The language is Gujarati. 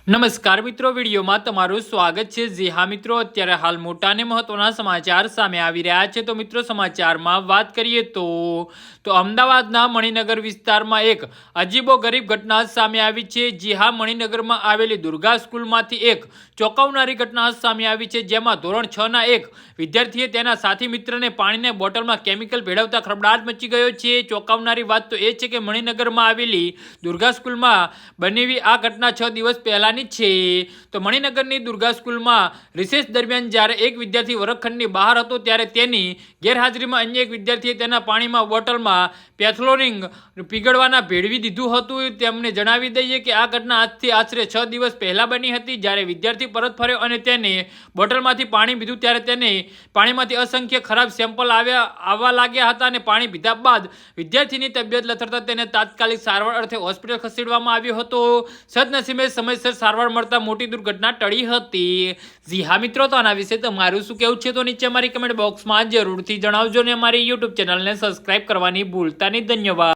નમસ્કાર મિત્રો, વિડીયોમાં તમારું સ્વાગત છે। જી હા મિત્રો, અત્યારે હાલ મોટા અને મહત્વના સમાચાર સામે આવી રહ્યા છે। તો મિત્રો, સમાચારમાં વાત કરીએ તો અમદાવાદના મણિનગર વિસ્તારમાં એક અજીબોગરીબ ઘટના સામે આવી છે। જી હા, મણિનગરમાં આવેલી દુર્ગા સ્કૂલમાંથી એક ચોંકાવનારી ઘટના સામે આવી છે, જેમાં ધોરણ 6 ના એક વિદ્યાર્થીએ તેના સાથી મિત્રને પાણીની બોટલમાં કેમિકલ ભેળવતા ખળભળાટ મચી ગયો છે। ચોંકાવનારી વાત તો એ છે કે મણિનગરમાં આવેલી દુર્ગા સ્કૂલમાં બનેલી આ ઘટના 6 દિવસ પહેલા તો મણિનગરની દુર્ગા સ્કૂલમાં રિસેસ દરમિયાન જ્યારે એક વિદ્યાર્થી વર્ગખંડની બહાર હતો, ત્યારે તેની ગેરહાજરીમાં અન્ય એક વિદ્યાર્થીએ તેના પાણીમાં બોટલમાં પેથલોરિંગ પીગળવાના ભેળવી દીધું હતું। તેમને જણાવી દઈએ કે આ ઘટના આજથી આશરે 6 દિવસ પહેલા બની હતી, જ્યારે વિદ્યાર્થી પરત ફર્યો અને તેને બોટલમાંથી પાણી પીધું, ત્યારે તેને પાણીમાંથી અસંખ્ય ખરાબ સેમ્પલ આવવા લાગ્યા હતા અને પાણી પીધા બાદ વિદ્યાર્થીની તબિયત લથડતા તેને તાત્કાલિક સારવાર અર્થે હોસ્પિટલ ખસેડવામાં આવ્યો હતો। સદનસીબે સમયસર સારવાર મળતા મોટી દુર્ઘટના ટળી હતી। જી હા મિત્રો, તો આના વિશે તમારું શું કહેવું છે તો નીચે અમારી કમેન્ટ બોક્સમાં જરૂરથી જણાવજો અને અમારી યુટ્યુબ ચેનલને સબસ્ક્રાઇબ કરવાની ભૂલતા નહીં। ધન્યવાદ।